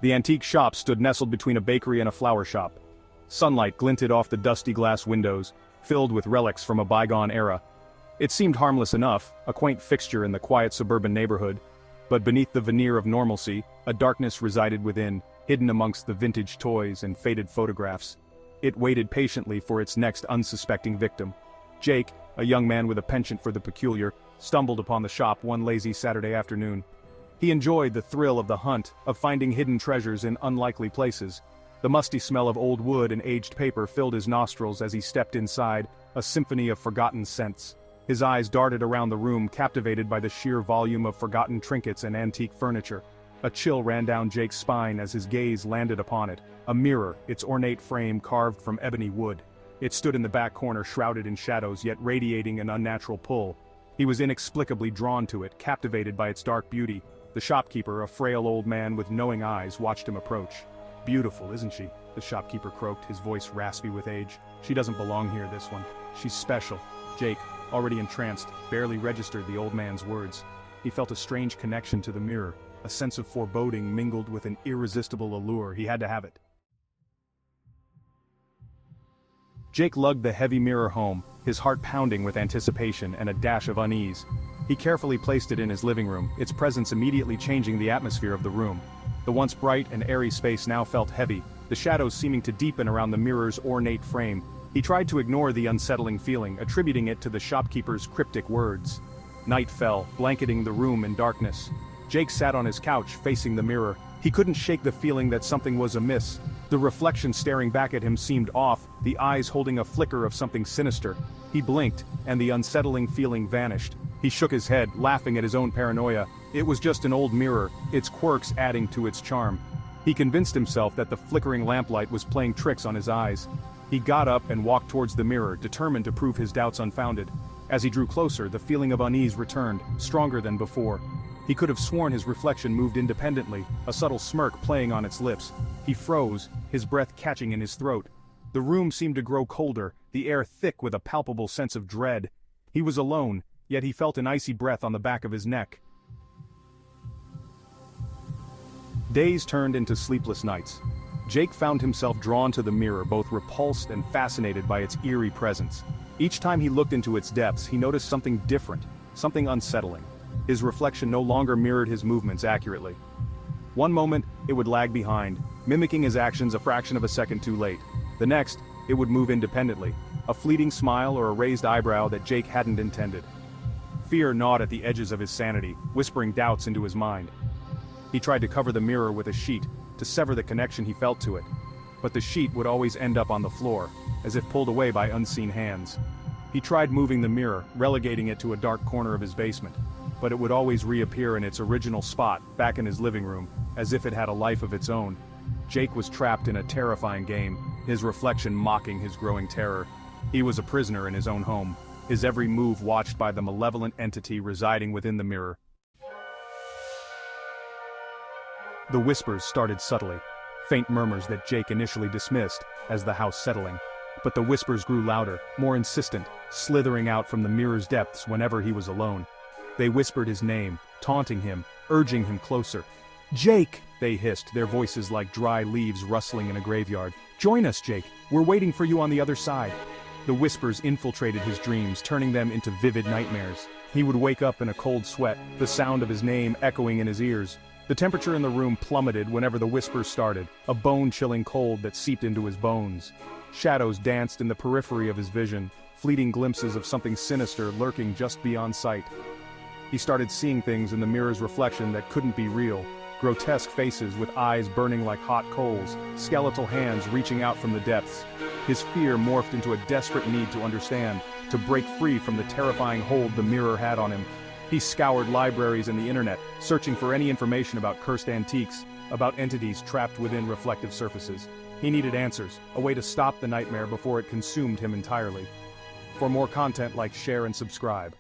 The antique shop stood nestled between a bakery and a flower shop. Sunlight glinted off the dusty glass windows, filled with relics from a bygone era. It seemed harmless enough, a quaint fixture in the quiet suburban neighborhood, but beneath the veneer of normalcy, a darkness resided within, hidden amongst the vintage toys and faded photographs. It waited patiently for its next unsuspecting victim. Jake, a young man with a penchant for the peculiar, stumbled upon the shop one lazy Saturday afternoon. He enjoyed the thrill of the hunt, of finding hidden treasures in unlikely places. The musty smell of old wood and aged paper filled his nostrils as he stepped inside, a symphony of forgotten scents. His eyes darted around the room, captivated by the sheer volume of forgotten trinkets and antique furniture. A chill ran down Jake's spine as his gaze landed upon it, a mirror, its ornate frame carved from ebony wood. It stood in the back corner, shrouded in shadows yet radiating an unnatural pull. He was inexplicably drawn to it, captivated by its dark beauty. The shopkeeper, a frail old man with knowing eyes, watched him approach. "Beautiful, isn't she?" the shopkeeper croaked, his voice raspy with age. "She doesn't belong here, this one. She's special." Jake, already entranced, barely registered the old man's words. He felt a strange connection to the mirror, a sense of foreboding mingled with an irresistible allure. He had to have it. Jake lugged the heavy mirror home, his heart pounding with anticipation and a dash of unease. He carefully placed it in his living room, its presence immediately changing the atmosphere of the room. The once bright and airy space now felt heavy, the shadows seeming to deepen around the mirror's ornate frame. He tried to ignore the unsettling feeling, attributing it to the shopkeeper's cryptic words. Night fell, blanketing the room in darkness. Jake sat on his couch, facing the mirror. He couldn't shake the feeling that something was amiss. The reflection staring back at him seemed off, the eyes holding a flicker of something sinister. He blinked, and the unsettling feeling vanished. He shook his head, laughing at his own paranoia. It was just an old mirror, its quirks adding to its charm. He convinced himself that the flickering lamplight was playing tricks on his eyes. He got up and walked towards the mirror, determined to prove his doubts unfounded. As he drew closer, the feeling of unease returned, stronger than before. He could have sworn his reflection moved independently, a subtle smirk playing on its lips. He froze, his breath catching in his throat. The room seemed to grow colder, the air thick with a palpable sense of dread. He was alone, yet he felt an icy breath on the back of his neck. Days turned into sleepless nights. Jake found himself drawn to the mirror, both repulsed and fascinated by its eerie presence. Each time he looked into its depths, he noticed something different, something unsettling. His reflection no longer mirrored his movements accurately. One moment, it would lag behind, mimicking his actions a fraction of a second too late. The next, it would move independently, a fleeting smile or a raised eyebrow that Jake hadn't intended. Fear gnawed at the edges of his sanity, whispering doubts into his mind. He tried to cover the mirror with a sheet, to sever the connection he felt to it. But the sheet would always end up on the floor, as if pulled away by unseen hands. He tried moving the mirror, relegating it to a dark corner of his basement, but it would always reappear in its original spot, back in his living room, as if it had a life of its own. Jake was trapped in a terrifying game, his reflection mocking his growing terror. He was a prisoner in his own home, his every move watched by the malevolent entity residing within the mirror. The whispers started subtly, faint murmurs that Jake initially dismissed as the house settling. But the whispers grew louder, more insistent, slithering out from the mirror's depths whenever he was alone. They whispered his name, taunting him, urging him closer. "Jake!" they hissed, their voices like dry leaves rustling in a graveyard. "Join us, Jake! We're waiting for you on the other side." The whispers infiltrated his dreams, turning them into vivid nightmares. He would wake up in a cold sweat, the sound of his name echoing in his ears. The temperature in the room plummeted whenever the whispers started, a bone-chilling cold that seeped into his bones. Shadows danced in the periphery of his vision, fleeting glimpses of something sinister lurking just beyond sight. He started seeing things in the mirror's reflection that couldn't be real. Grotesque faces with eyes burning like hot coals, skeletal hands reaching out from the depths. His fear morphed into a desperate need to understand, to break free from the terrifying hold the mirror had on him. He scoured libraries and the internet, searching for any information about cursed antiques, about entities trapped within reflective surfaces. He needed answers, a way to stop the nightmare before it consumed him entirely. For more content, like, share, and subscribe.